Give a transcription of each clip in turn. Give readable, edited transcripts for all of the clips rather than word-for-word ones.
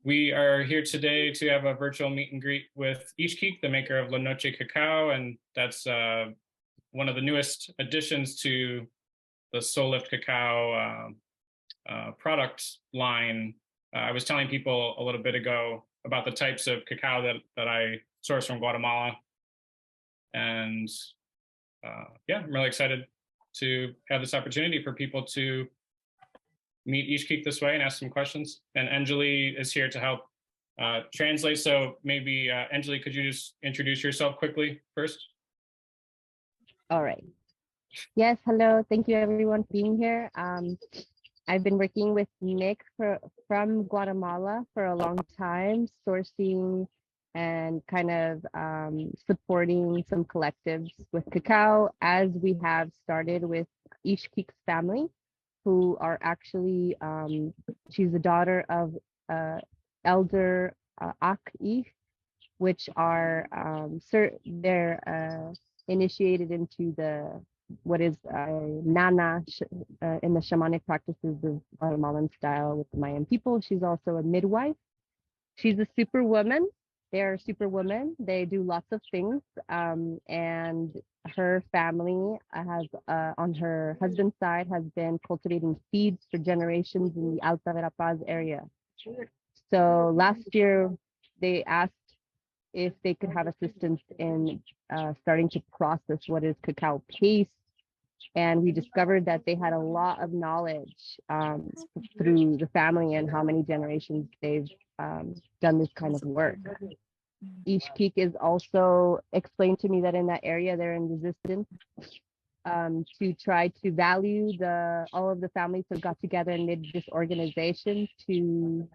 We are here today to have a virtual meet and greet with Ixquik, the maker of La Noche Cacao, and that's one of the newest additions to the Soul Lift Cacao product line. I was telling people a little bit ago about the types of cacao that I source from Guatemala, and yeah, I'm really excited to have this opportunity for people to meet Ixquik this way and ask some questions. And Anjali is here to help translate. So maybe Anjali, could you just introduce yourself quickly first? All right. Yes, hello. Thank you everyone for being here. I've been working with Nick from Guatemala for a long time, sourcing and kind of supporting some collectives with cacao, as we have started with Ixquik's family, who are actually, she's the daughter of elder Ixquik, which are, they're initiated into what is Nana in the shamanic practices of Guatemalan style with the Mayan people. She's also a midwife. She's a superwoman. They're superwomen. They do lots of things. And her family has, on her husband's side, has been cultivating seeds for generations in the Alta Verapaz area. So last year, they asked if they could have assistance in starting to process what is cacao paste. And we discovered that they had a lot of knowledge through the family and how many generations they've done this kind of work. Eesh-keek is also explained to me that in that area, they're in resistance to try to value all of the families that got together and made this organization to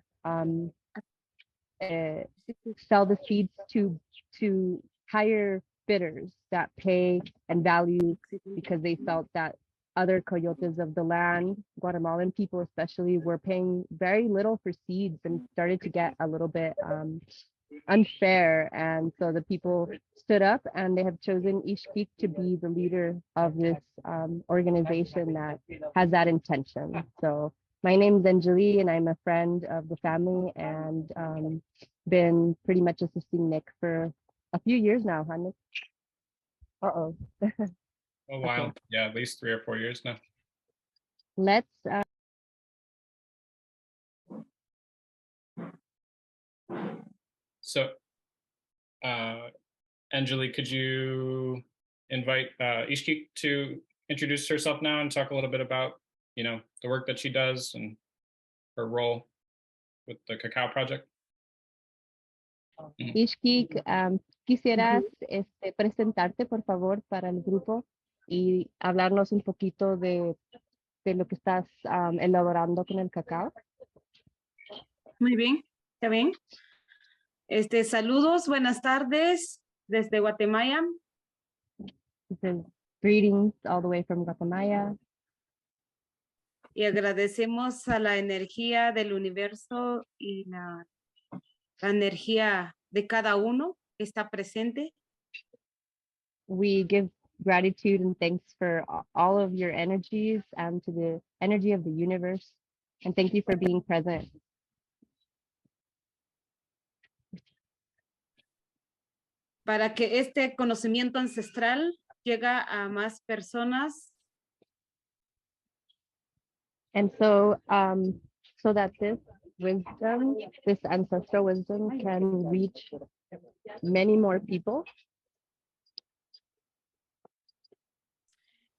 sell the seeds to higher bidders that pay and value, because they felt that other coyotes of the land, Guatemalan people especially, were paying very little for seeds and started to get a little bit unfair. And so the people stood up and they have chosen Ixquik to be the leader of this organization that has that intention. So my name is Anjali and I'm a friend of the family, and been pretty much assisting Nick for a few years now, huh, Nick? Uh-oh. A while. Okay. Yeah, at least 3 or 4 years now. Let's so Anjali, could you invite Ixquik to introduce herself now and talk a little bit about, you know, the work that she does and her role with the cacao project? Ixquik, quisieras presentarte, por favor, para el grupo y hablarnos un poquito de lo que estás elaborando con el cacao. Muy bien, está bien. Saludos, buenas tardes desde Guatemala. Greetings all the way from Guatemala. Y agradecemos a la energía del universo y la energía de cada uno que está presente. We give gratitude and thanks for all of your energies and to the energy of the universe. And thank you for being present. Para que este conocimiento ancestral llegue a más personas. And so, so that this wisdom, this ancestral wisdom, can reach many more people.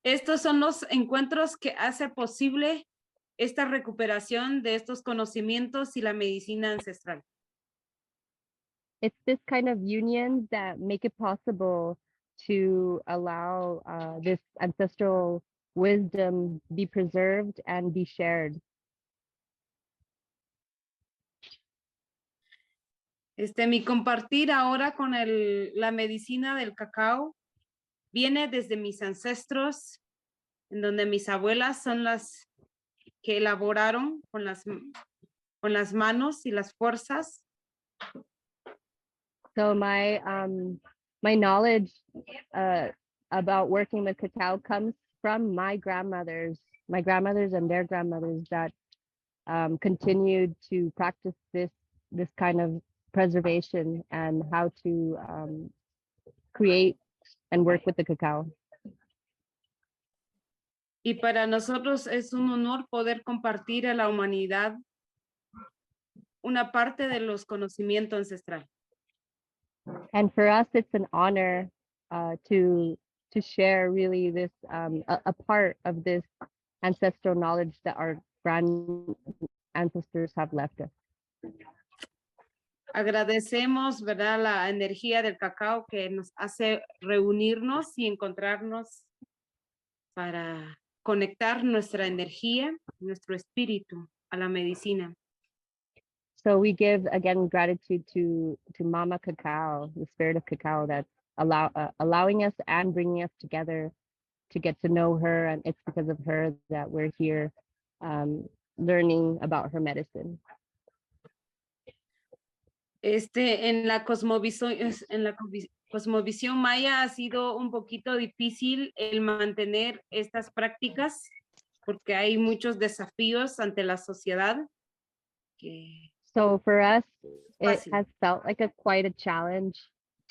Estos son los encuentros que hace posible esta recuperación de estos conocimientos y la medicina ancestral. It's this kind of union that make it possible to allow this ancestral wisdom be preserved and be shared. Mi compartir ahora con la medicina del cacao viene desde mis ancestros, en donde mis abuelas son las que elaboraron con las manos y las fuerzas. So my knowledge about working with cacao comes from my grandmothers and their grandmothers that continued to practice this this kind of preservation and how to create and work with the cacao. Y para nosotros es un honor poder compartir a la humanidad una parte de los conocimientos ancestrales. And for us, it's an honor to share really this a part of this ancestral knowledge that our grand ancestors have left us. Agradecemos, ¿verdad?, la energía del cacao que nos hace reunirnos y encontrarnos para conectar nuestra energía, nuestro espíritu a la medicina. So we give again gratitude to Mama Cacao, the spirit of cacao, that's allowing us and bringing us together to get to know her, and it's because of her that we're here learning about her medicine. En la cosmovisión maya ha sido un poquito difícil el mantener estas prácticas porque hay muchos desafíos ante la sociedad. So for us, it has felt like quite a challenge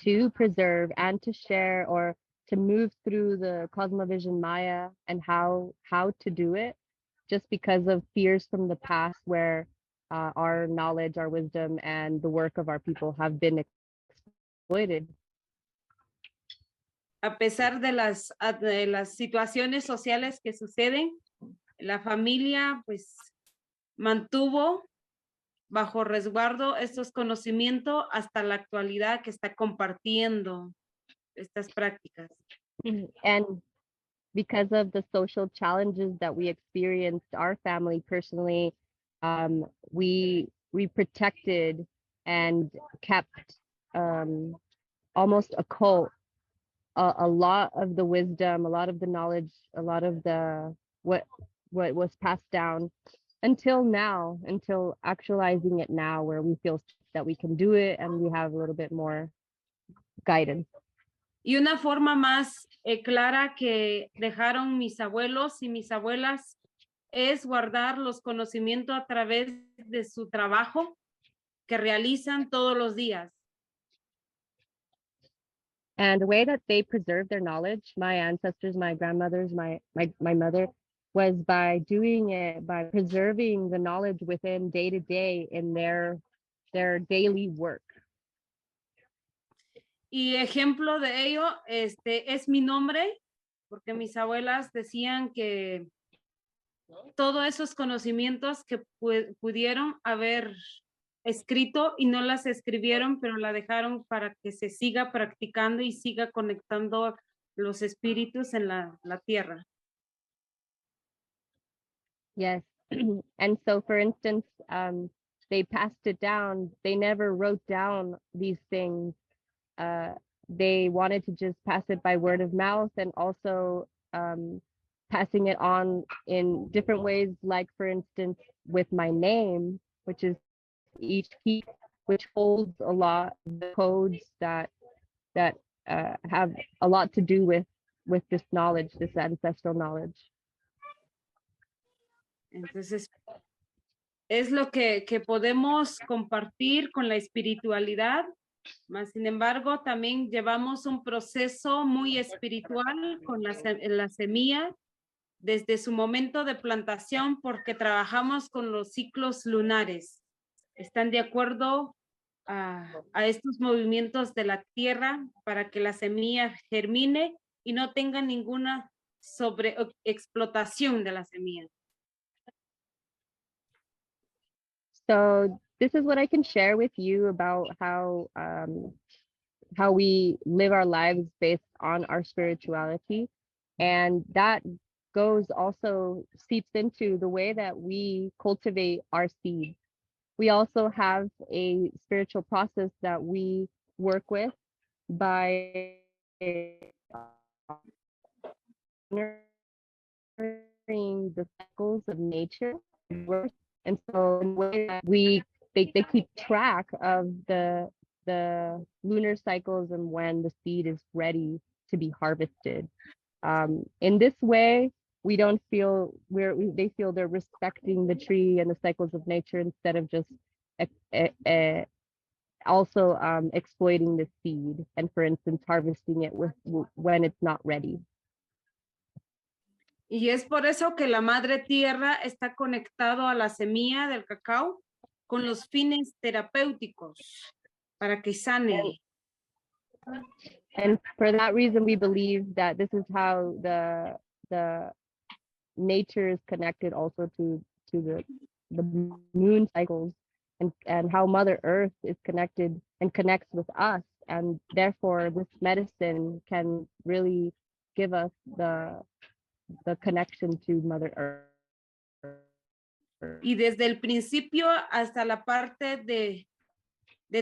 to preserve and to share, or to move through the cosmovision Maya and how to do it, just because of fears from the past where our knowledge, our wisdom, and the work of our people have been exploited. A pesar de las situaciones sociales que suceden, la familia pues mantuvo bajo resguardo estos conocimientos hasta la actualidad que está compartiendo estas prácticas. And because of the social challenges that we experienced, our family personally, we protected and kept almost a cult a lot of the wisdom, a lot of the knowledge, a lot of the what was passed down until now, until actualizing it now, where we feel that we can do it and we have a little bit more guidance. Y una forma más clara que dejaron mis abuelos y mis abuelas es guardar los conocimientos a través de su trabajo que realizan todos los días. And the way that they preserve their knowledge, my ancestors, my grandmothers, my mother, was by doing it, by preserving the knowledge within day to day in their daily work. Y ejemplo de ello es mi nombre, porque mis abuelas decían que todos esos conocimientos que pudieron haber escrito y no las escribieron, pero la dejaron para que se siga practicando y siga conectando los espíritus en la tierra. Yes. And so, for instance, they passed it down. They never wrote down these things. They wanted to just pass it by word of mouth, and also passing it on in different ways, like, for instance, with my name, which is Eesh-keek, which holds a lot of the codes that have a lot to do with this knowledge, this ancestral knowledge. Entonces, es lo que podemos compartir con la espiritualidad, mas sin embargo también llevamos un proceso muy espiritual con la semilla desde su momento de plantación, porque trabajamos con los ciclos lunares. ¿Están de acuerdo a estos movimientos de la tierra para que la semilla germine y no tenga ninguna sobreexplotación de la semilla? So this is what I can share with you about how we live our lives based on our spirituality, and that seeps into the way that we cultivate our seeds. We also have a spiritual process that we work with by honoring the cycles of nature. And so in the way that they keep track of the lunar cycles and when the seed is ready to be harvested. In this way, we don't feel they feel they're respecting the tree and the cycles of nature instead of just also exploiting the seed and, for instance, harvesting it when it's not ready. Y es por eso que la madre tierra está conectado a la semilla del cacao con los fines terapéuticos para que sane. And for that reason, we believe that this is how the nature is connected also to the moon cycles, and how Mother Earth is connected and connects with us. And therefore, this medicine can really give us the connection to Mother Earth. Y desde el principio hasta la parte de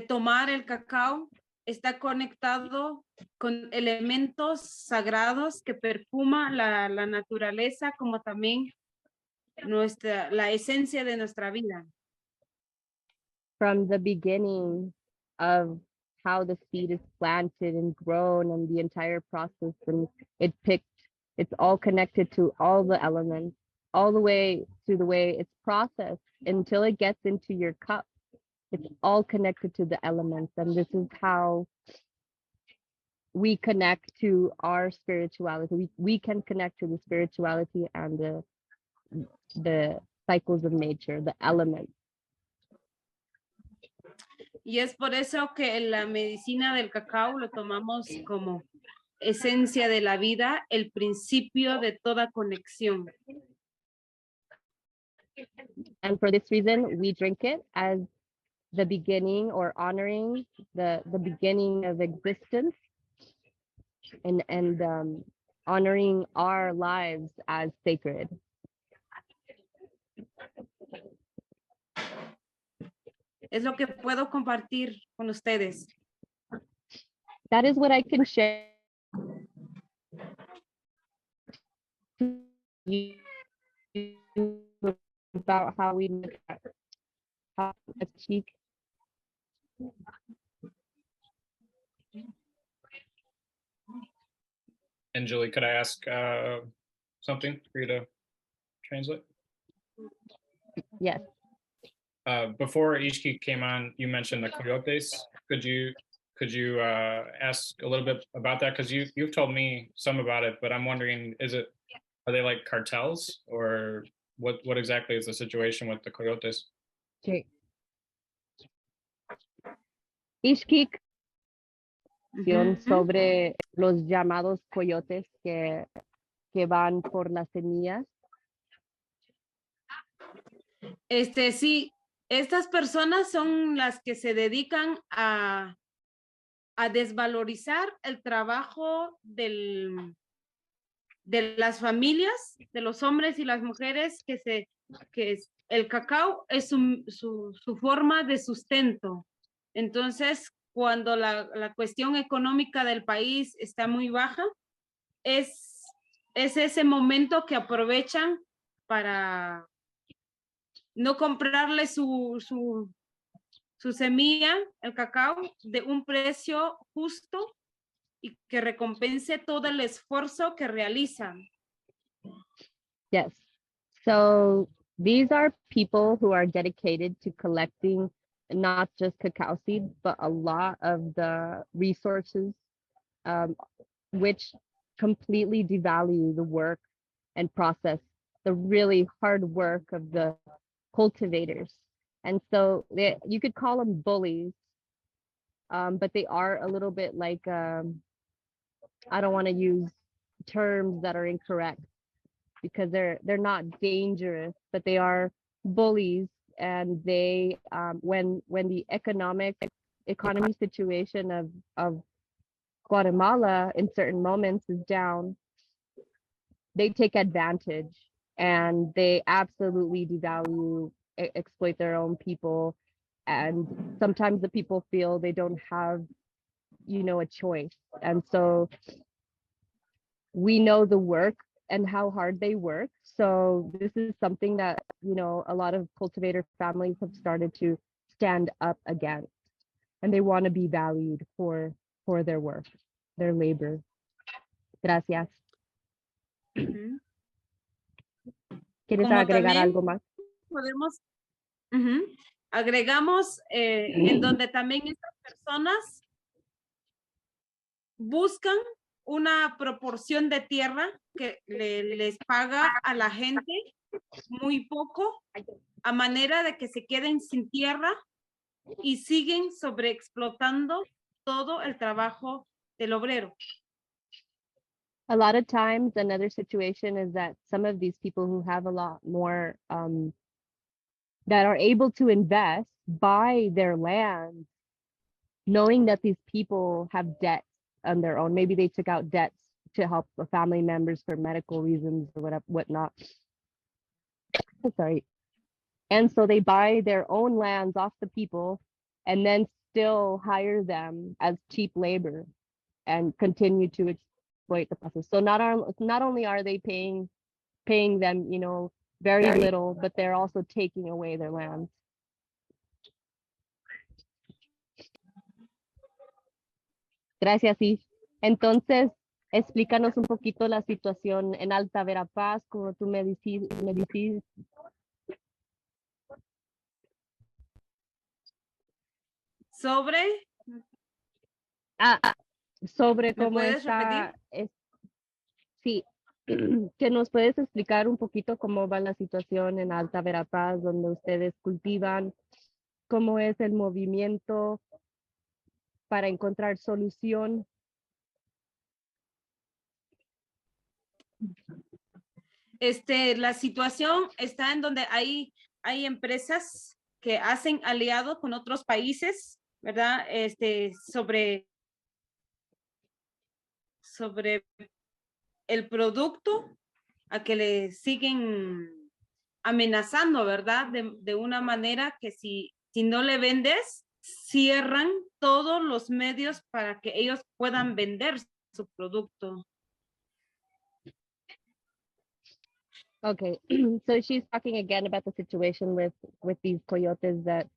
tomar el cacao, está conectado con elementos sagrados que perfuma la naturaleza, como también la esencia de nuestra vida. From the beginning of how the seed is planted and grown and the entire process, and it's all connected to all the elements, all the way to the way it's processed until it gets into your cup. It's all connected to the elements, and this is how we connect to our spirituality. We can connect to the spirituality and the cycles of nature, the elements. Y es por eso que la medicina del cacao lo tomamos como esencia de la vida, el principio de toda conexión. And for this reason, we drink it as the beginning, or honoring the beginning of existence, and honoring our lives as sacred. Es lo que puedo compartir con ustedes. That is what I can share about how we look at how Ixquik. And Julie, could I ask something for you to translate? Yes. Before Eesh-keek came on, you mentioned the coyotes. Could you ask a little bit about that? Because you've told me some about it, but I'm wondering, are they like cartels, or what exactly is the situation with the coyotes? Okay. Ixquik sobre los llamados coyotes que van por las semillas. Sí, estas personas son las que se dedican a desvalorizar el trabajo de las familias, de los hombres y las mujeres, que el cacao es su forma de sustento. Entonces, cuando la cuestión económica del país está muy baja, es ese momento que aprovechan para no comprarle su semilla, el cacao, de un precio justo y que recompense todo el esfuerzo que realizan. Yes. So these are people who are dedicated to collecting not just cacao seeds, but a lot of the resources, which completely devalue the work and process, the really hard work of the cultivators. And so you could call them bullies, but they are a little bit like, I don't want to use terms that are incorrect, because they're not dangerous, but they are bullies. And they when the economy situation of Guatemala in certain moments is down, they take advantage, and they absolutely devalue, exploit their own people. And sometimes the people feel they don't have, a choice. And so we know the work and how hard they work. So this is something that, a lot of cultivator families have started to stand up against, and they want to be valued for their work, their labor. Gracias. ¿Quieres agregar algo más? agregamos en donde también estas personas buscan una proporción de tierra que les paga a la gente muy poco, a manera de que se queden sin tierra y siguen sobreexplotando todo el trabajo del obrero. A lot of times, another situation is that some of these people who have a lot more that are able to invest buy their land, knowing that these people have debts on their own. Maybe they took out debts to help the family members for medical reasons or whatnot. Sorry. And so they buy their own lands off the people and then still hire them as cheap labor and continue to exploit the process. So not only are they paying them, you know, very little, but they're also taking away their land. Gracias, Ish. Entonces, explícanos un poquito la situación en Alta Verapaz, como tú me decís. Sobre, Sobre ¿me cómo puedes está, repetir? sí, que nos puedes explicar un poquito cómo va la situación en Alta Verapaz, donde ustedes cultivan, cómo es el movimiento para encontrar solución. La situación está en donde hay empresas que hacen aliados con otros países, ¿verdad? Sobre el producto a que le siguen amenazando, ¿verdad? De una manera que si no le vendes, cierran todos los medios para que ellos puedan vender su producto. Okay, so she's talking again about the situation with these coyotes that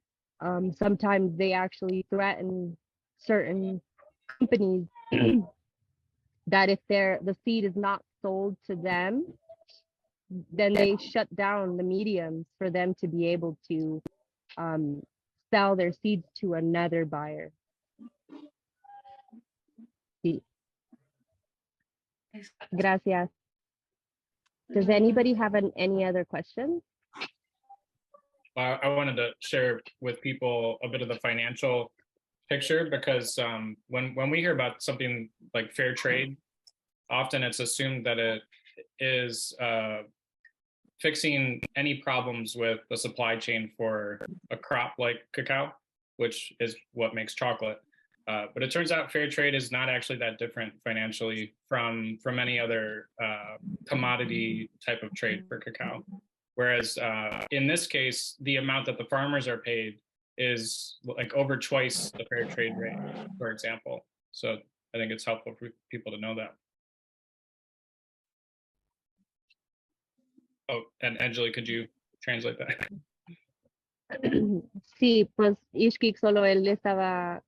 sometimes they actually threaten certain companies that if the seed is not sold to them, then they shut down the mediums for them to be able to sell their seeds to another buyer. Sí. Gracias. Does anybody have any other questions? I wanted to share with people a bit of the financial picture because when we hear about something like fair trade, often it's assumed that it is fixing any problems with the supply chain for a crop like cacao, which is what makes chocolate. But it turns out fair trade is not actually that different financially from any other commodity type of trade for cacao. Whereas in this case, the amount that the farmers are paid is like over twice the fair trade rate, for example. So I think it's helpful for people to know that. Oh, and Angeli, could you translate that? Sí, pues Ixquik solo él estaba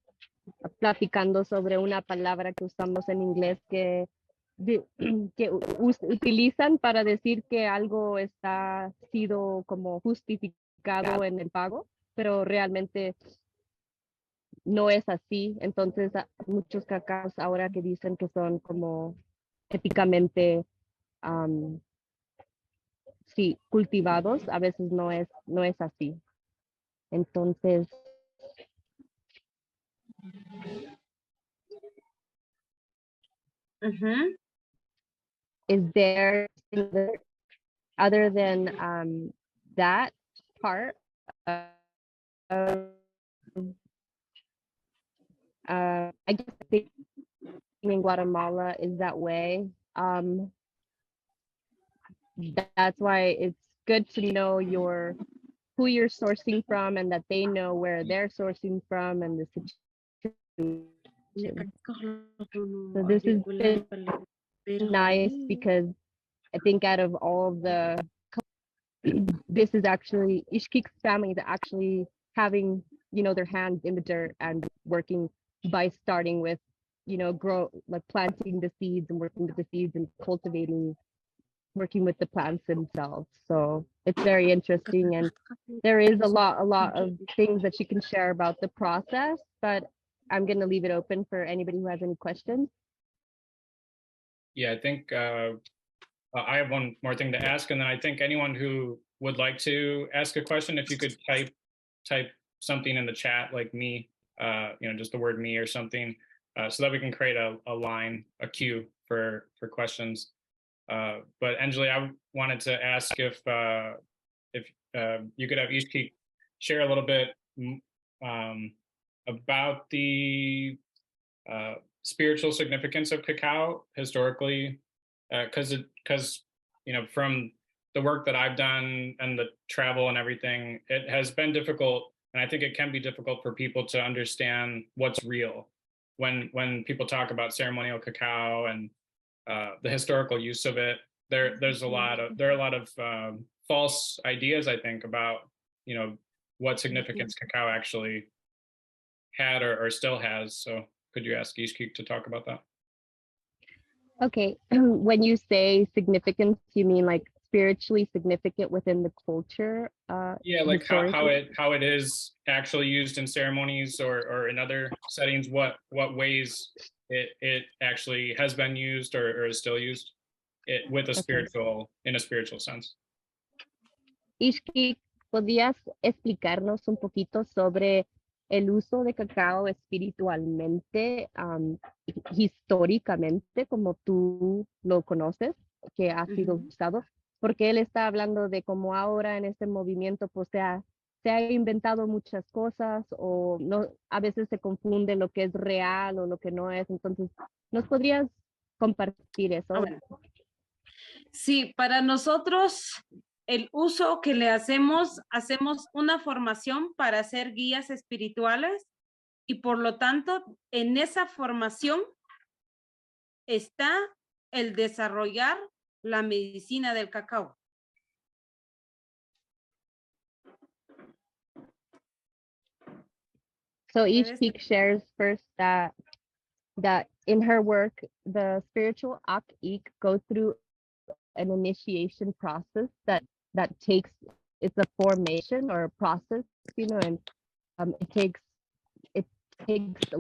platicando sobre una palabra que usamos en inglés que utilizan para decir que algo está sido como justificado en el pago, pero realmente no es así. Entonces, muchos cacaos ahora que dicen que son como éticamente sí, cultivados, a veces no es así. Entonces, is there other than that part I guess in Guatemala is that way. That's why it's good to know who you're sourcing from and that they know where they're sourcing from and the situation. So this is nice because I think out of all of the this is actually Ixquik's family is actually having, you know, their hands in the dirt and working by starting with, you know, planting the seeds and working with the seeds and cultivating working with the plants themselves. So it's very interesting, and there is a lot of things that she can share about the process, but I'm going to leave it open for anybody who has any questions. Yeah, I think I have one more thing to ask, and then I think anyone who would like to ask a question, if you could type something in the chat, like me, just the word me or something, so that we can create a line, a queue for questions. But Anjali, I wanted to ask if you could have Eesh-keek share a little bit about the spiritual significance of cacao historically, because from the work that I've done and the travel and everything, it has been difficult, and I think it can be difficult for people to understand what's real when people talk about ceremonial cacao and the historical use of it. There are a lot of false ideas, I think, about what significance cacao actually had or still has. So could you ask Ixquik to talk about that? Okay, when you say significance, you mean like spiritually significant within the culture? Yeah, like how it is actually used in ceremonies or in other settings. What ways it actually has been used or is still used with a in a spiritual sense. Ixquik, ¿podrías explicarnos un poquito sobre el uso de cacao espiritualmente, históricamente, como tú lo conoces, que ha sido usado? Porque él está hablando de cómo ahora en este movimiento pues se ha inventado muchas cosas, o no, a veces se confunde lo que es real o lo que no es. Entonces, ¿nos podrías compartir eso? Sí, para nosotros el uso que le hacemos una formación para ser guías espirituales, y por lo tanto en esa formación está el desarrollar la medicina del cacao. So Ixquik shares first that in her work, the spiritual Ixquik go through an initiation process that takes, it's a formation or a process, and it takes a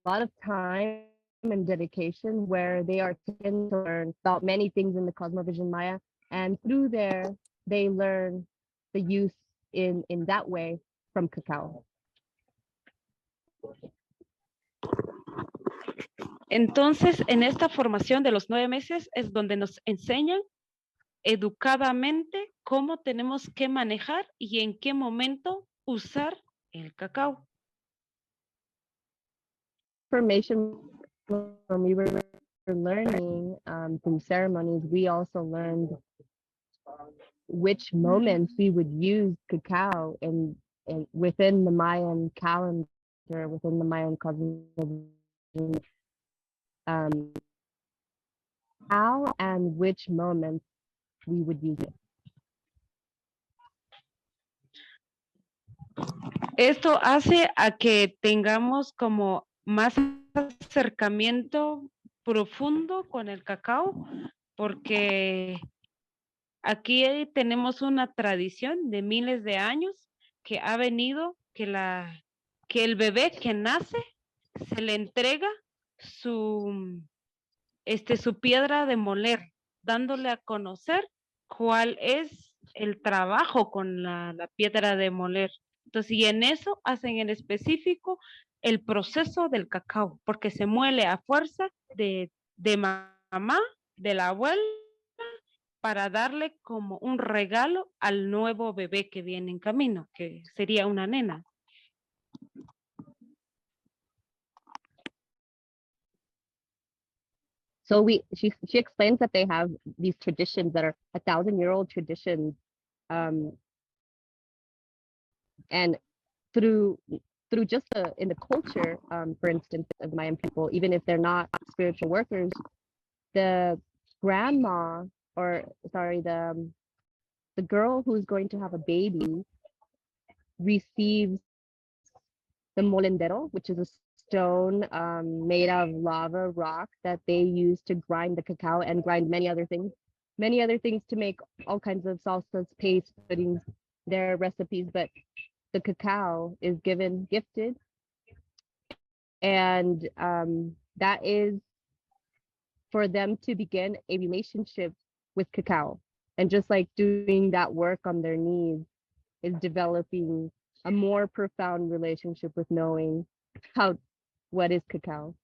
lot of time and dedication, where they are taken to learn about many things in the Cosmovision Maya, and through there they learn the use in that way from cacao. Entonces, en esta formación de los 9 meses es donde nos enseñan educadamente cómo tenemos que manejar y en qué momento usar el cacao. Information when we were learning through ceremonies, we also learned which moments we would use cacao and within the Mayan calendar, within the Mayan cosmology, how and which moments we would use it. Esto hace a que tengamos como más acercamiento profundo con el cacao, porque aquí tenemos una tradición de miles de años que ha venido, que el bebé que nace se le entrega su piedra de moler, dándole a conocer cuál es el trabajo con la piedra de moler. Entonces, y en eso hacen en específico el proceso del cacao, porque se muele a fuerza de mamá, de la abuela, para darle como un regalo al nuevo bebé que viene en camino, que sería una nena. So she explains that they have these traditions that are 1,000-year-old traditions, and through just in the culture, for instance, of Mayan people, even if they're not spiritual workers, the grandma, or sorry, the girl who's going to have a baby receives the molendero, which is a stone made of lava rock that they use to grind the cacao and grind many other things. many other things to make all kinds of salsas, paste, puddings, their recipes, but the cacao is gifted, and that is for them to begin a relationship with cacao. And just like doing that work on their knees is developing a more profound relationship with knowing how what is cacao.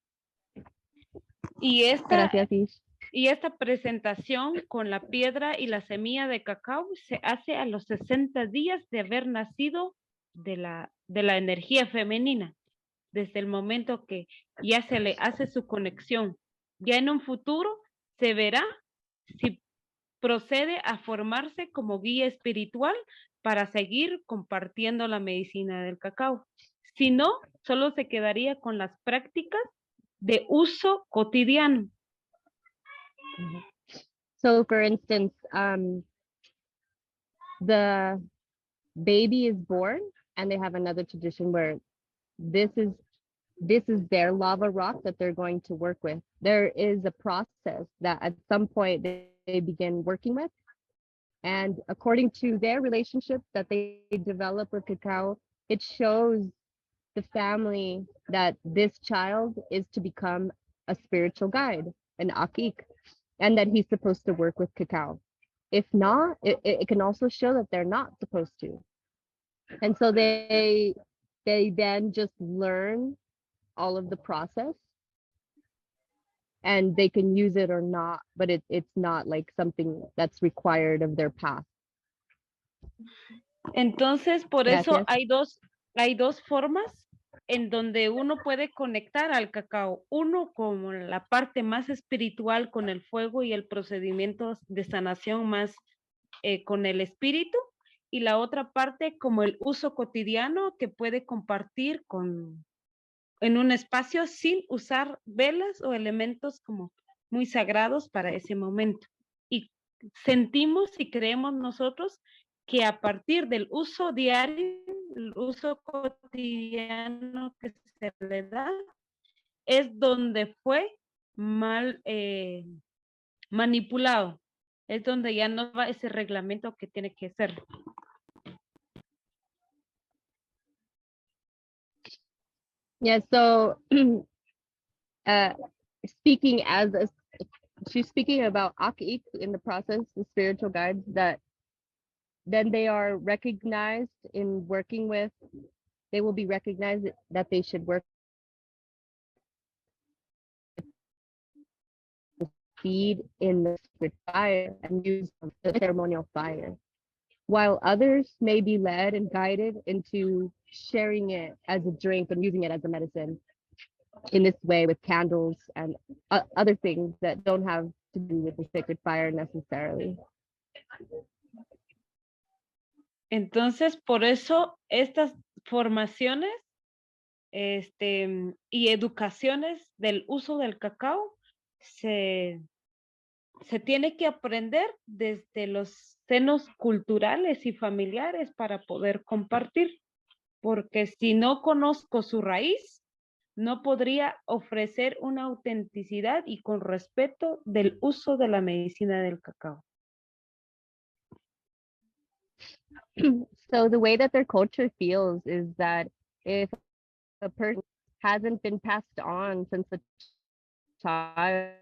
Y esta, Gracias, Ish. y esta presentación con la piedra y la semilla de cacao se hace a los 60 días de haber nacido de la energía femenina, desde el momento que ya se le hace su conexión. Ya en un futuro se verá si procede a formarse como guía espiritual para seguir compartiendo la medicina del cacao. Si no, solo se quedaría con las prácticas de uso cotidiano. So for instance, the baby is born and they have another tradition where this is their lava rock that they're going to work with. There is a process that at some point they begin working with. And according to their relationship that they develop with cacao, it shows the family that this child is to become a spiritual guide, an Ixquik, and that he's supposed to work with cacao. If not, it can also show that they're not supposed to. And so they then just learn all of the process, and they can use it or not, but it's not like something that's required of their path. Entonces, por eso Gracias. hay dos formas en donde uno puede conectar al cacao. Uno como la parte más espiritual con el fuego y el procedimiento de sanación más con el espíritu, y la otra parte como el uso cotidiano que puede compartir en un espacio sin usar velas o elementos como muy sagrados para ese momento. Y sentimos y creemos nosotros que a partir del uso diario, el uso cotidiano que se le da, es donde fue mal manipulado. Es donde ya no va ese reglamento que tiene que ser. Yeah, so speaking as a, she's speaking about Ixquik in the process, the spiritual guides that then they are recognized in working with, they will be recognized that they should work the seed in the sacred fire and use the ceremonial fire, while others may be led and guided into sharing it as a drink and using it as a medicine in this way with candles and other things that don't have to do with the sacred fire necessarily. Entonces, por eso estas formaciones y educaciones del uso del cacao se tiene que aprender desde los senos culturales y familiares para poder compartir, porque si no conozco su raíz, no podría ofrecer una autenticidad y con respeto del uso de la medicina del cacao. So the way that their culture feels is that if a person hasn't been passed on since a child,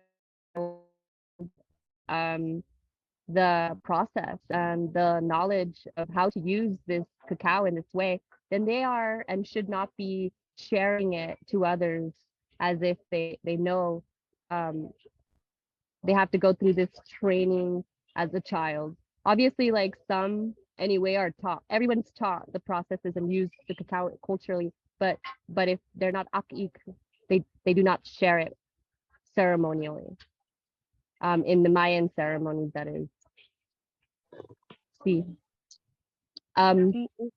the process and the knowledge of how to use this cacao in this way, then they are and should not be sharing it to others as if they know they have to go through this training as a child. Obviously, like some anyway are taught, everyone's taught the processes and use the cacao culturally, but if they're not Ixquik, they do not share it ceremonially. In the Mayan ceremonies, that is. See,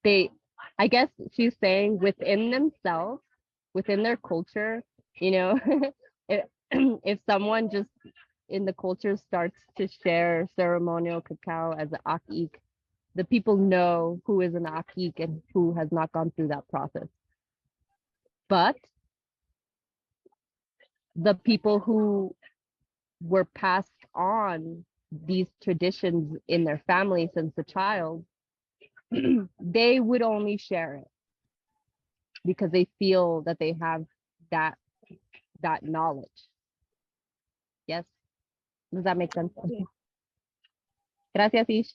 they, I guess she's saying within themselves, within their culture, you know, if someone just in the culture starts to share ceremonial cacao as an Ixquik, the people know who is an Ixquik and who has not gone through that process. But the people who were passed on these traditions in their family since a child, they would only share it because they feel that they have that knowledge. Yes, does that make sense? Gracias, Ish.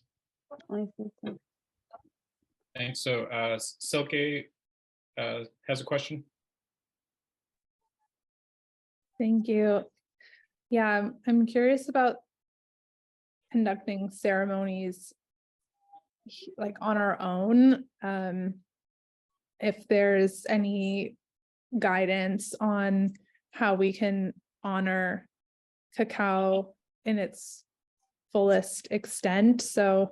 Thanks. So Silke has a question. Thank you. Yeah, I'm curious about conducting ceremonies like on our own. If there's any guidance on how we can honor cacao in its fullest extent. So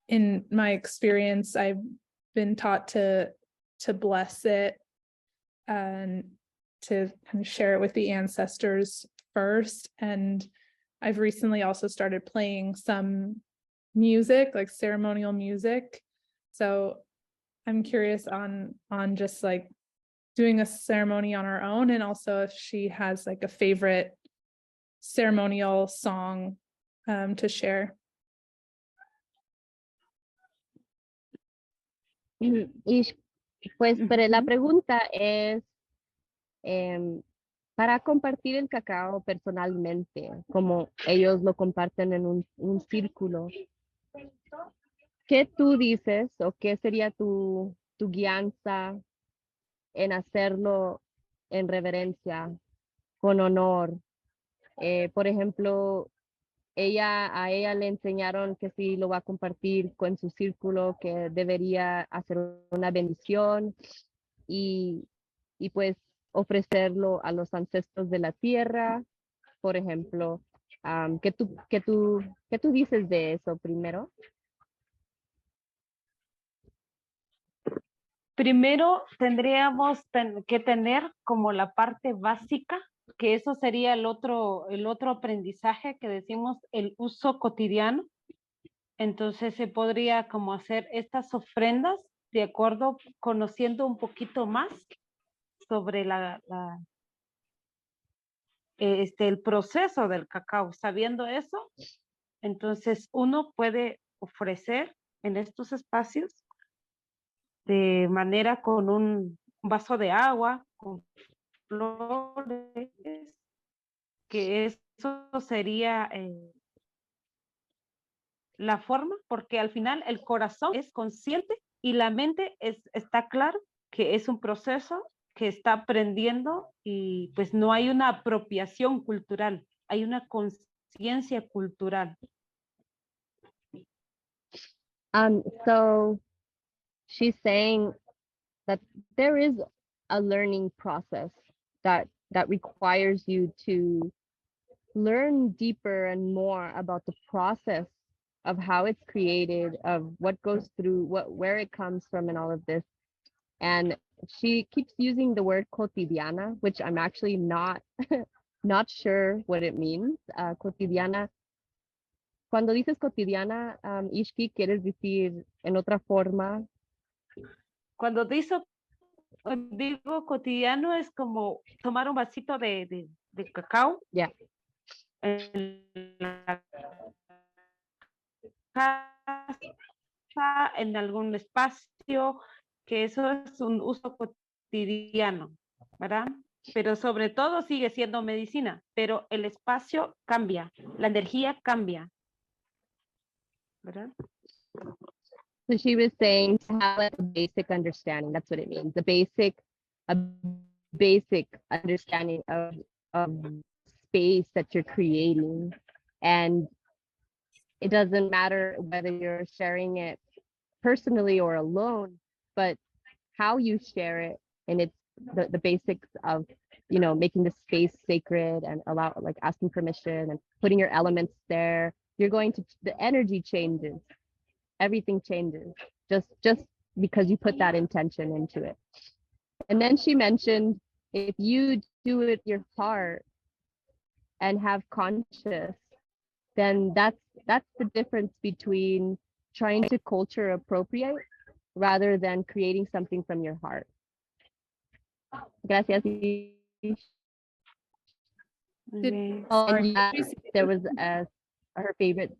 in my experience, I've been taught to bless it and to kind of share it with the ancestors first. And I've recently also started playing some music, like ceremonial music. So I'm curious on just like doing a ceremony on our own, and also if she has like a favorite ceremonial song to share. Ish, pues, pero la pregunta es para compartir el cacao personalmente, como ellos lo comparten en un círculo. ¿Qué tú dices o qué sería tu guianza en hacerlo en reverencia, con honor? Por ejemplo, a ella le enseñaron que si lo va a compartir con su círculo, que debería hacer una bendición y pues ofrecerlo a los ancestros de la tierra, por ejemplo. ¿Qué tú dices de eso primero? Primero tendríamos que tener como la parte básica, que eso sería el otro aprendizaje que decimos, el uso cotidiano. Entonces se podría como hacer estas ofrendas de acuerdo, conociendo un poquito más sobre el proceso del cacao. Sabiendo eso, entonces uno puede ofrecer en estos espacios de manera con un vaso de agua, con flores, que eso sería la forma, porque al final el corazón es consciente y la mente está claro que es un proceso que está aprendiendo y pues no hay una apropiación cultural, hay una conciencia cultural. So she's saying that there is a learning process that requires you to learn deeper and more about the process of how it's created, of what goes through, where it comes from, and all of this. And she keeps using the word cotidiana, which I'm actually not sure what it means. Cotidiana. Cuando dices cotidiana, Eesh-keek, ¿quieres decir en otra forma? Cuando digo cotidiano es como tomar un vasito de cacao. Yeah. En la casa, en algún espacio, que eso es un uso cotidiano, ¿verdad? Pero sobre todo sigue siendo medicina, pero el espacio cambia, la energía cambia, ¿verdad? So she was saying to have like a basic understanding. That's what it means. A basic understanding of space that you're creating. And it doesn't matter whether you're sharing it personally or alone, but how you share it, and it's the basics of, you know, making the space sacred and asking permission and putting your elements there. You're going to, the energy changes, everything changes just because you put that intention into it. And then she mentioned, if you do it your heart and have conscious, then that's the difference between trying to culture appropriate rather than creating something from your heart. Gracias. Sorry, And there was a her favorite.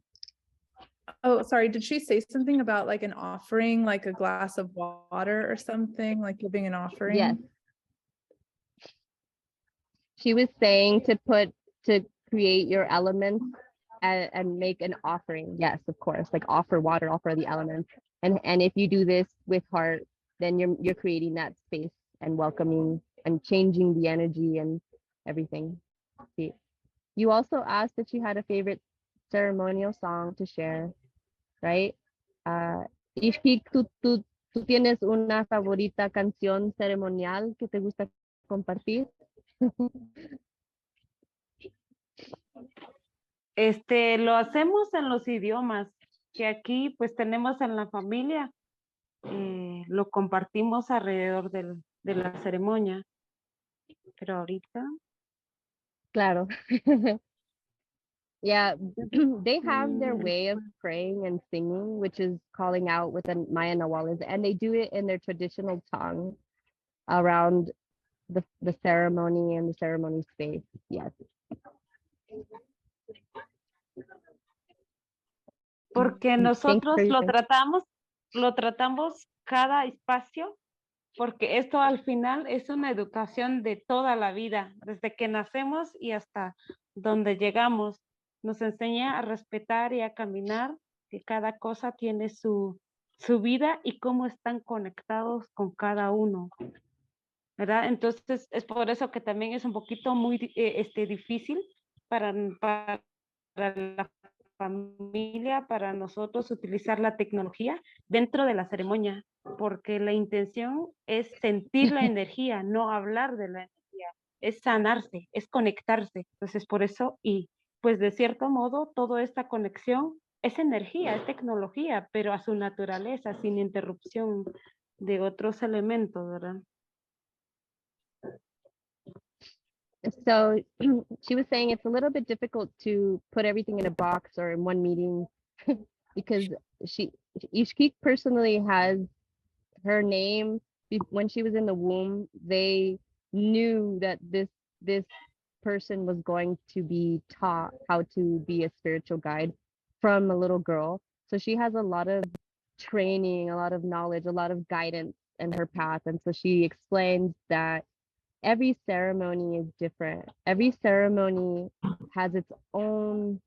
Oh, sorry. Did she say something about like an offering, like a glass of water or something, like giving an offering? Yes. She was saying to create your elements and make an offering. Yes, of course, like offer water, offer the elements. And if you do this with heart, then you're creating that space and welcoming and changing the energy and everything. See. You also asked if she had a favorite ceremonial song to share, right? Ixquik, ¿tú tienes una favorita canción ceremonial que te gusta compartir? Lo hacemos en los idiomas que aquí pues tenemos en la familia. Lo compartimos alrededor de la ceremonia. Pero ahorita. Claro. Yeah, they have their way of praying and singing, which is calling out with the Maya Nahuales, and they do it in their traditional tongue around the ceremony and the ceremony space. Yes. Porque Thanks for nosotros your lo tratamos cada espacio, porque esto al final es una educación de toda la vida, desde que nacemos y hasta donde llegamos. Nos enseña a respetar y a caminar, que cada cosa tiene su vida y cómo están conectados con cada uno, ¿verdad? Entonces es por eso que también es un poquito muy difícil para la familia, para nosotros utilizar la tecnología dentro de la ceremonia, porque la intención es sentir la energía, no hablar de la energía, es sanarse, es conectarse. Entonces por eso, y pues de cierto modo, toda esta conexión es energía, es tecnología, pero a su naturaleza, sin interrupción de otros elementos, ¿verdad? So she was saying it's a little bit difficult to put everything in a box or in one meeting because Ixquik personally has her name. When she was in the womb, they knew that this person was going to be taught how to be a spiritual guide from a little girl. So she has a lot of training, a lot of knowledge, a lot of guidance in her path. And so she explains that every ceremony is different. Every ceremony has its own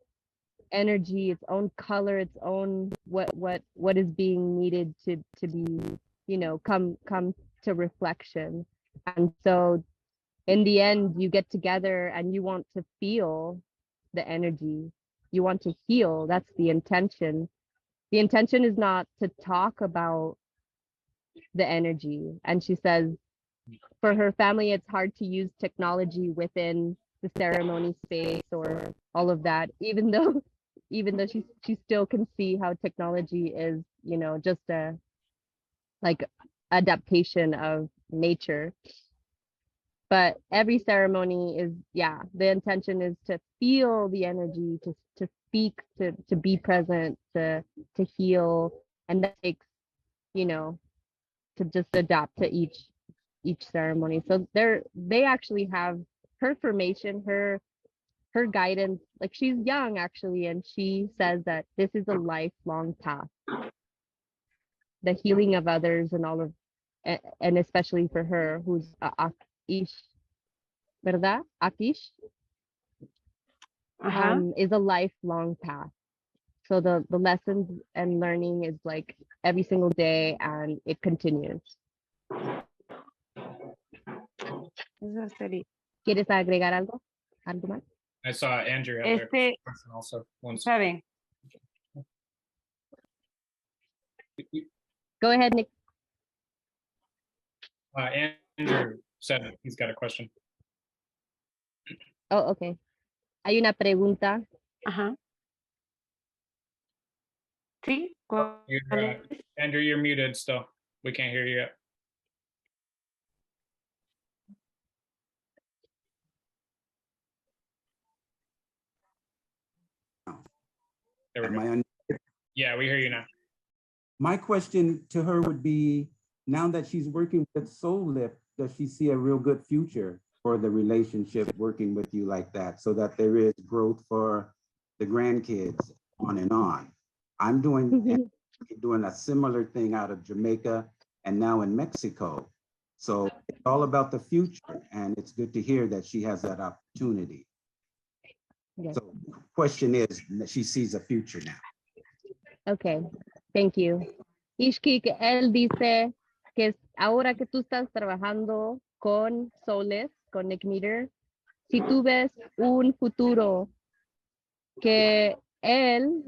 energy, its own color, its own what is being needed to be, come to reflection. And so in the end, you get together and you want to feel the energy. You want to heal. That's the intention. The intention is not to talk about the energy. And she says, for her family, it's hard to use technology within the ceremony space or all of that, even though she still can see how technology is, just a like adaptation of nature. But every ceremony is, the intention is to feel the energy, to speak, to be present, to heal, and that takes, to just adapt to each ceremony. So they actually have her formation, her guidance. Like, she's young actually, and she says that this is a lifelong path. The healing of others and all of, and especially for her, who's Eesh, ¿verdad? Akish, is a lifelong path. So the lessons and learning is like every single day, and it continues. ¿Quieres agregar algo? ¿Algo más? I saw Andrew out there also once. Go ahead, Nick. Andrew said he's got a question. Oh, okay. Hay una pregunta. Ajá. Sí. Andrew, you're muted still. We can't hear you yet. There we go. Yeah, we hear you now. My question to her would be, now that she's working with Soul Lift, does she see a real good future for the relationship working with you like that, so that there is growth for the grandkids, on and on. I'm doing a similar thing out of Jamaica and now in Mexico. So it's all about the future, and it's good to hear that she has that opportunity. Yes. So question is, she sees a future now. Okay, thank you. Ixquik, él dice que ahora que tú estás trabajando con Soul Lift, con Nick Meter, si tú ves un futuro que él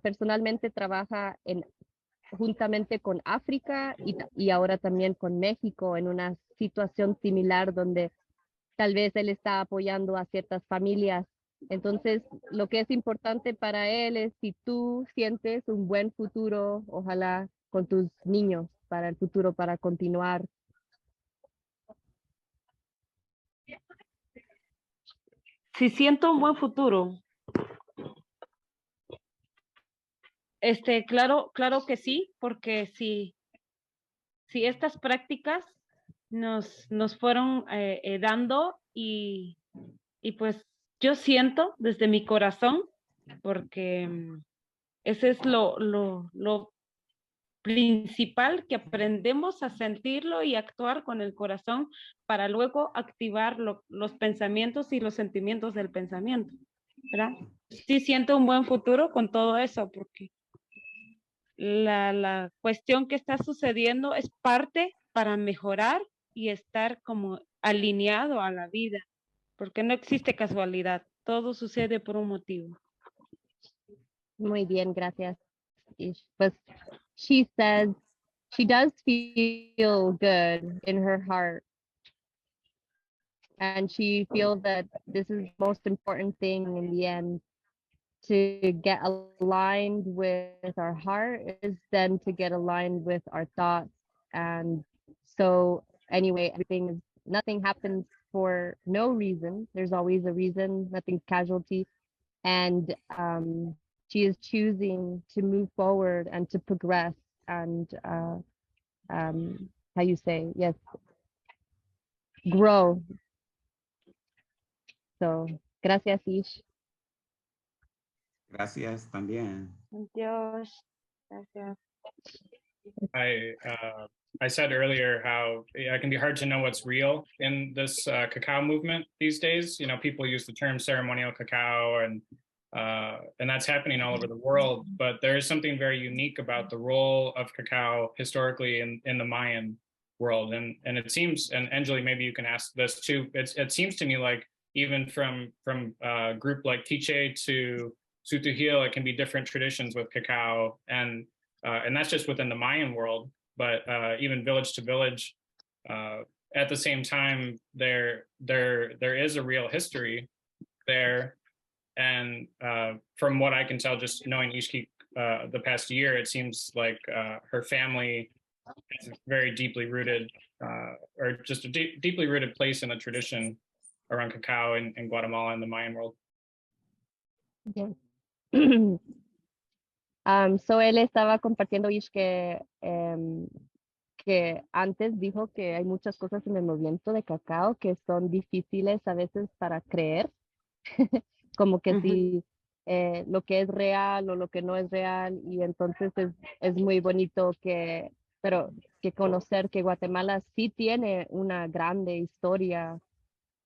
personalmente trabaja juntamente con África y ahora también con México en una situación similar donde tal vez él está apoyando a ciertas familias. Entonces, lo que es importante para él es si tú sientes un buen futuro, ojalá con tus niños para el futuro, para continuar. Si siento un buen futuro. Claro que sí, porque si estas prácticas nos fueron dando y pues yo siento desde mi corazón, porque ese es lo principal, que aprendemos a sentirlo y actuar con el corazón para luego activar los pensamientos y los sentimientos del pensamiento, ¿verdad? Sí siento un buen futuro con todo eso, porque la cuestión que está sucediendo es parte para mejorar y estar como alineado a la vida, porque no existe casualidad, todo sucede por un motivo. Muy bien, gracias. Pues, she says she does feel good in her heart. And she feels that this is the most important thing in the end, to get aligned with our heart is then to get aligned with our thoughts. And so anyway, nothing happens for no reason. There's always a reason, nothing's casualty. And she is choosing to move forward and to progress and how you say, yes, grow. So gracias, Ish. Gracias también. Dios, gracias. I said earlier how it can be hard to know what's real in this cacao movement these days. You know, people use the term ceremonial cacao, and that's happening all over the world. But there is something very unique about the role of cacao historically in the Mayan world, and it seems, and Anjali, maybe you can ask this too. It seems to me like even from a group like Quiché to Sutujil, it can be different traditions with cacao, and that's just within the Mayan world. But even village to village, at the same time, there is a real history there, and from what I can tell, just knowing Eesh-keek the past year, it seems like her family is very deeply rooted, or just a deeply rooted place in the tradition around cacao in Guatemala and the Mayan world. Yes. So él estaba compartiendo, Ish, que antes dijo que hay muchas cosas en el movimiento de cacao que son difíciles a veces para creer, como que si lo que es real o lo que no es real, y entonces es muy bonito que conocer que Guatemala sí tiene una grande historia,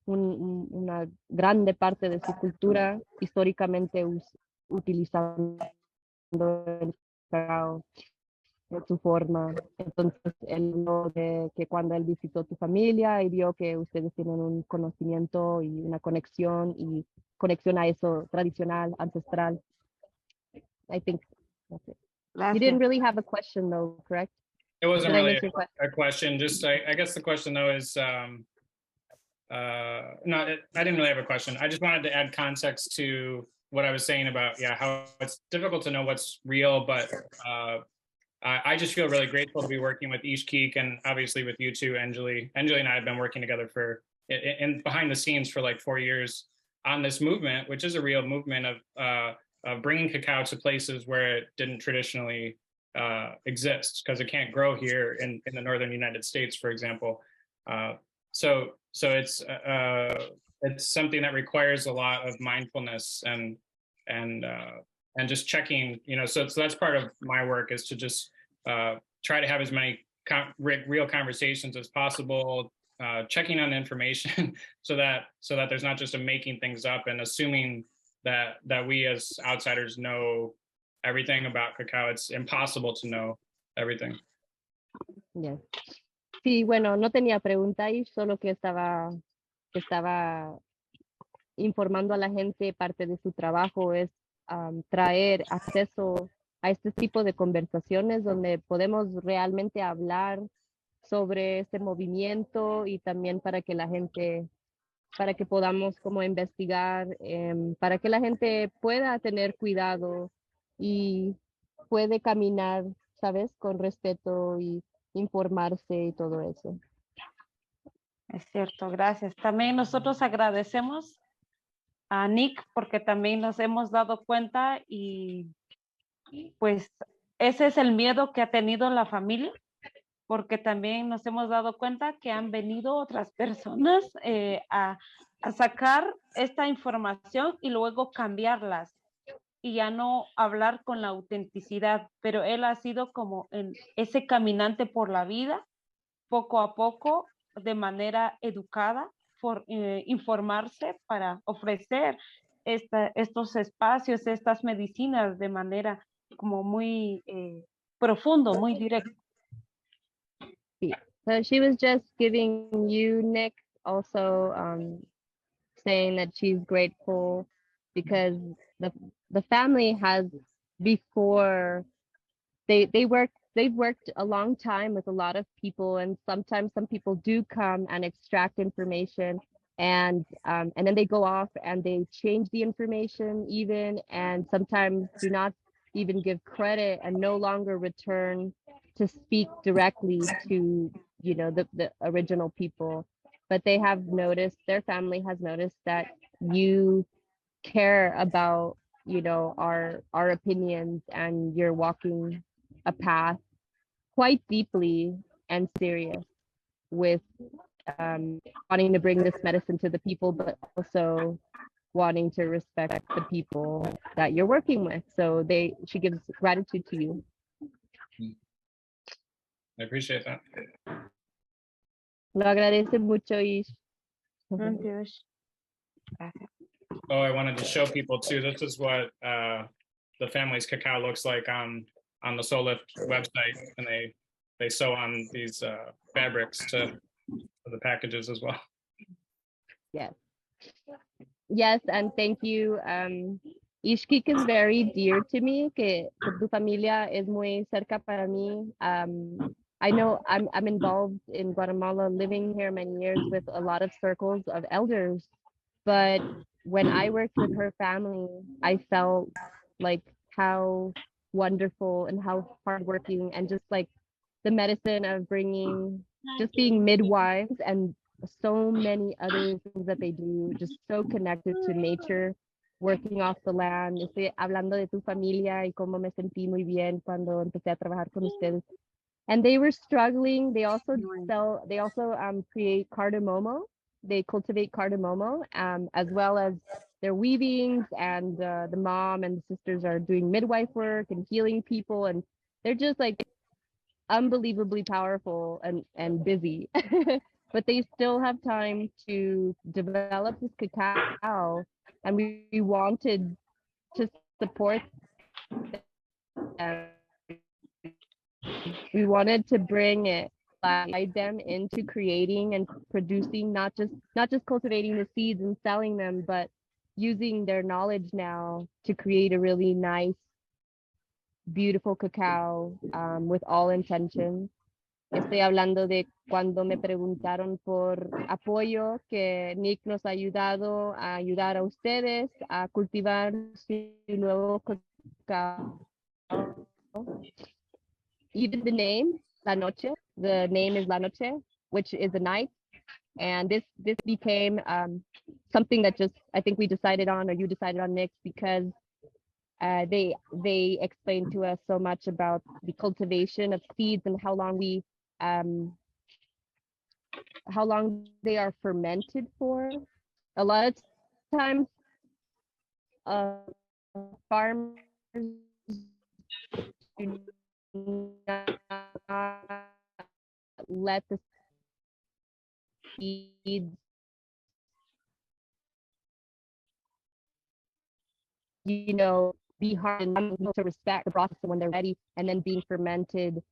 una grande parte de su cultura históricamente utilizando el cacao de su forma. Entonces, él habló de que cuando él visitó tu familia y vio que ustedes tienen un conocimiento y una conexión a eso tradicional, ancestral. I think that's it. Gracias. You didn't really have a question though, correct? It wasn't Did I really miss your question? a question. Just I guess the question though is no, I didn't really have a question. I just wanted to add context to what I was saying about how it's difficult to know what's real, but I just feel really grateful to be working with Eesh-keek, and obviously with you too, Anjali. Anjali and I have been working together in behind the scenes for like 4 years on this movement, which is a real movement of bringing cacao to places where it didn't traditionally exist, because it can't grow here in the northern United States, for example. So it's something that requires a lot of mindfulness and and just checking, so that's part of my work, is to just try to have as many real conversations as possible, checking on information so that there's not just a making things up and assuming that we as outsiders know everything about cacao. It's impossible to know everything. Yes. Sí, bueno, no tenía pregunta ahí, solo que estaba informando a la gente. Parte de su trabajo es traer acceso a este tipo de conversaciones donde podemos realmente hablar sobre este movimiento, y también para que la gente, para que podamos como investigar, para que la gente pueda tener cuidado y puede caminar, ¿sabes? Con respeto y informarse y todo eso. Es cierto, gracias. También nosotros agradecemos a Nick porque también nos hemos dado cuenta y pues ese es el miedo que ha tenido la familia, porque también nos hemos dado cuenta que han venido otras personas a sacar esta información y luego cambiarlas y ya no hablar con la autenticidad, pero él ha sido como ese caminante por la vida, poco a poco, de manera educada, por informarse para ofrecer estos espacios, estas medicinas de manera como muy profundo, muy directo. So she was just giving you, Nick, also saying that she's grateful because the family has, before they've worked a long time with a lot of people, and sometimes some people do come and extract information, and then they go off and they change the information even, and sometimes do not even give credit and no longer return to speak directly to the original people. But they have noticed, their family has noticed, that you care about our opinions, and you're walking a path quite deeply and serious with wanting to bring this medicine to the people, but also wanting to respect the people that you're working with. So she gives gratitude to you. I appreciate that. Lo agradece mucho, Ish. Gracias. Oh, I wanted to show people too. This is what the family's cacao looks like on the Soul Lift website, and they sew on these fabrics to the packages as well. Yes, and thank you. Ixquik is very dear to me, que tu familia es muy cerca para mí. I know I'm involved in Guatemala, living here many years with a lot of circles of elders, but when I worked with her family, I felt like how wonderful and how hardworking, and just like the medicine of just being midwives, and so many other things that they do, just so connected to nature, working off the land. Estoy hablando de tu familia y cómo me sentí muy bien cuando empecé a trabajar con ustedes. And they were struggling. They also create cardamomo. They cultivate cardamomo, as well as their weavings, and the mom and the sisters are doing midwife work and healing people, and they're just like unbelievably powerful and busy. But they still have time to develop this cacao, and we wanted to support them. We wanted to bring it, guide them into creating and producing, not just cultivating the seeds and selling them, but using their knowledge now to create a really nice, beautiful cacao, with all intentions. Estoy hablando de cuando me preguntaron por apoyo, que Nick nos ha ayudado a ayudar a ustedes a cultivar su nuevo cacao. Even the name, La Noche, the name is La Noche, which is the night. And this became something that just, I think we decided on, or you decided on, Nick, because they explained to us so much about the cultivation of seeds and how long they are fermented for. A lot of times farmers do not let the seeds, be hard enough to respect the process when they're ready, and then being fermented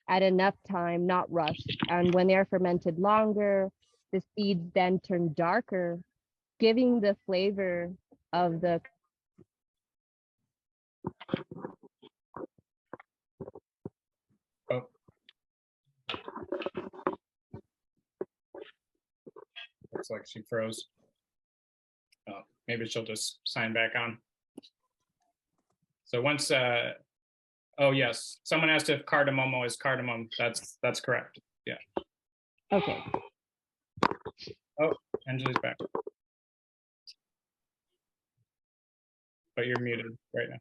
at enough time, not rushed. And when they're fermented longer, the seeds then turn darker, giving the flavor of the Looks like she froze. Oh, maybe she'll just sign back on. So once, oh yes, someone asked if cardamomo is cardamom. That's correct. Yeah. Okay. Oh, Angela's back. But you're muted right now.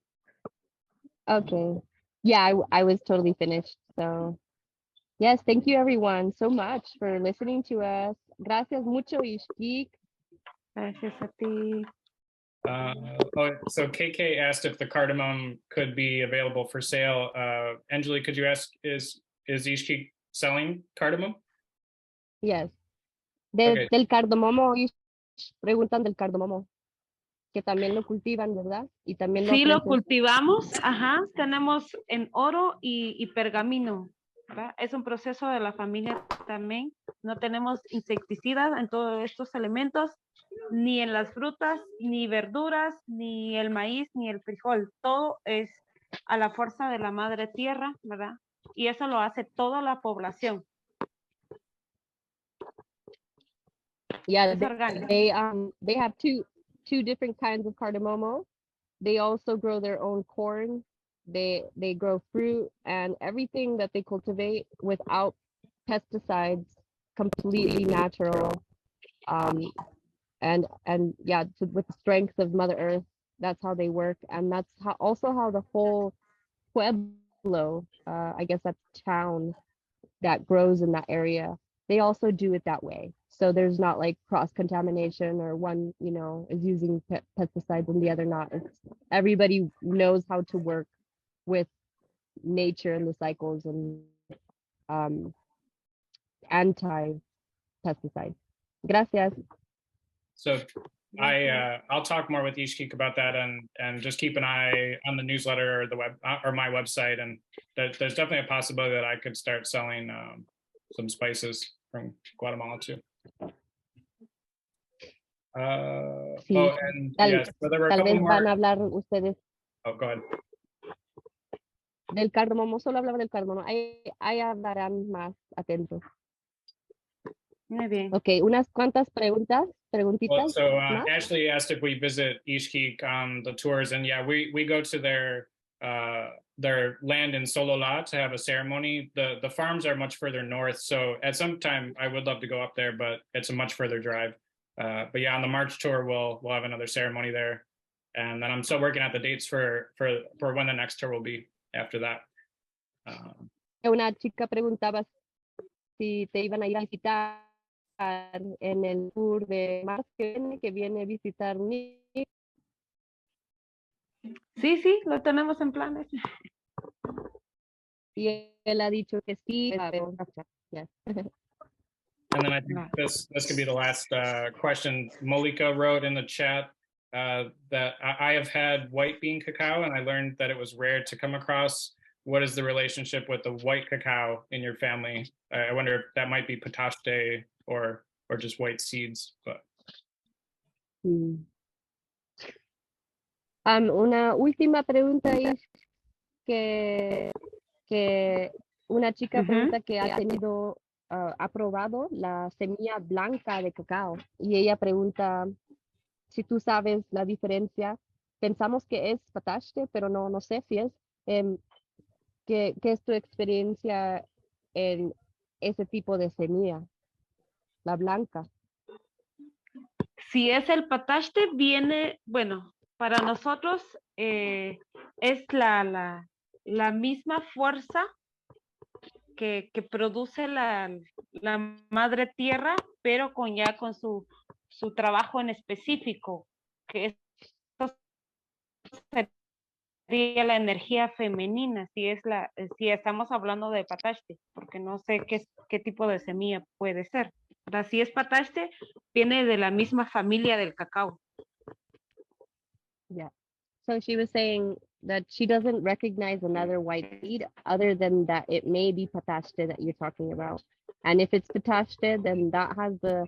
Okay. Yeah, I was totally finished. So yes, thank you everyone so much for listening to us. Gracias mucho, Ixquik. Gracias a ti. So KK asked if the cardamom could be available for sale. Angeli, could you ask, is Eesh-keek selling cardamom? Yes. Okay. Del cardamomo, preguntan del cardamomo, que también lo cultivan, ¿verdad? Y también Sí, lo ofrecen. cultivamos, ajá, tenemos en oro y pergamino, ¿verdad? Es un proceso de la familia también. No tenemos insecticidas en todos estos elementos, ni en las frutas, ni verduras, ni el maíz, ni el frijol. Todo es a la fuerza de la madre tierra, ¿verdad? Y eso lo hace toda la población. Yeah, Es orgánico. they have two different kinds of cardamomo. They also grow their own corn. They grow fruit and everything that they cultivate without pesticides, completely natural. And yeah, with the strength of Mother Earth, that's how they work, and that's also how the whole pueblo, I guess that's town that grows in that area, they also do it that way. So there's not like cross contamination or one, is using pesticides and the other not. Everybody knows how to work with nature and the cycles and anti-pesticides. Gracias. So I'll talk more with Eesh-keek about that, and just keep an eye on the newsletter or the web or my website. And there's definitely a possibility that I could start selling some spices from Guatemala too. Sí. Oh, and yes, so there were a Tal couple vez more. van a hablar ustedes Oh, go ahead. del cardamomo, solo hablaba del cardamomo. Ahí hablarán más atentos. Muy bien. Ok, unas cuantas preguntitas Well, so más. Ashley asked if we visit Eesh-keek on the tours, and yeah, we go to their land in Sololá to have a ceremony. The farms are much further north, so at some time I would love to go up there, but it's a much further drive. But yeah, on the March tour we'll have another ceremony there, and then I'm still working out the dates for when the next tour will be after that. Una chica preguntaba si te iban a ir a visitar en el tour de marzo que viene a visitar Nick. Sí, lo tenemos en planes. Y él ha dicho que sí, pero yes. And then I think this could be the last question. Molika wrote in the chat that I have had white bean cacao, and I learned that it was rare to come across. What is the relationship with the white cacao in your family? I wonder if that might be pataste or just white seeds. But Una última pregunta es que una chica pregunta que ha tenido, ha probado la semilla blanca de cacao, y ella pregunta si tú sabes la diferencia. Pensamos que es pataste, pero no sé si es. ¿Qué es tu experiencia en ese tipo de semilla, la blanca? Si es el pataste, viene, bueno, para nosotros es la misma fuerza que produce la madre tierra, pero con su trabajo en específico, que estos la energía femenina, si estamos hablando de pataste, porque no sé qué tipo de semilla puede ser. Ahora, si es pataste, viene de la misma familia del cacao. Yeah. So she was saying that she doesn't recognize another white seed other than that it may be pataste that you're talking about. And if it's pataste, then that has the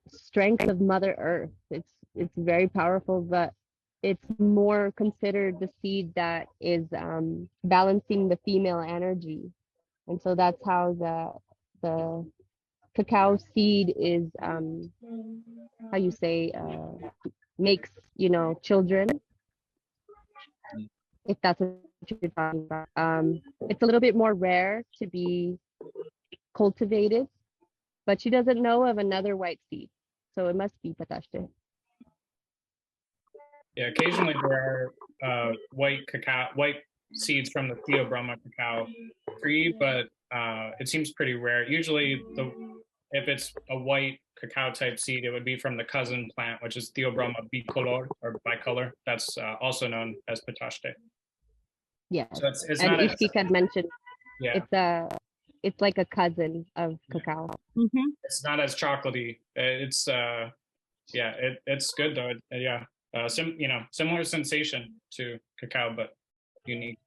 strength of Mother Earth. It's very powerful, but it's more considered the seed that is balancing the female energy. And so that's how the cacao seed is how you say makes, you know, children, if that's what you're talking about. It's a little bit more rare to be cultivated, but she doesn't know of another white seed, so it must be pataste. Yeah, occasionally there are white seeds from the Theobroma cacao tree, but it seems pretty rare. Usually, if it's a white cacao type seed, it would be from the cousin plant, which is Theobroma bicolor or bicolor. That's also known as pataste. Yeah. So it's And not as, Ixquik had mentioned yeah, it's like a cousin of cacao. it's not as chocolatey. It's it's good though. Yeah, similar sensation to cacao, but unique.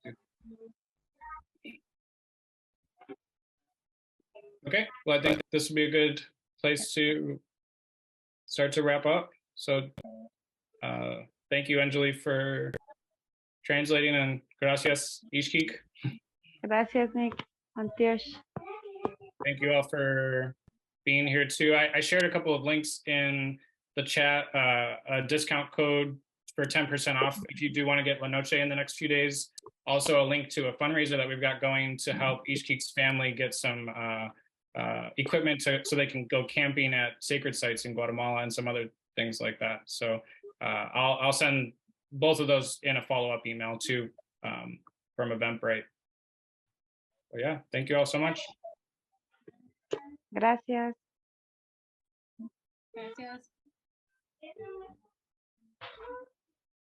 Okay, well, I think this would be a good place to start to wrap up. So thank you, Anjali, for translating, and gracias, Ixquik. Gracias, Nick. Antioch. Thank you all for being here too. I shared a couple of links in the chat, a discount code for 10% off if you do want to get La Noche in the next few days. Also a link to a fundraiser that we've got going to help Eesh-keek's family get some equipment so they can go camping at sacred sites in Guatemala and some other things like that. So I'll send both of those in a follow-up email too from Eventbrite. But yeah, thank you all so much. Gracias. Gracias.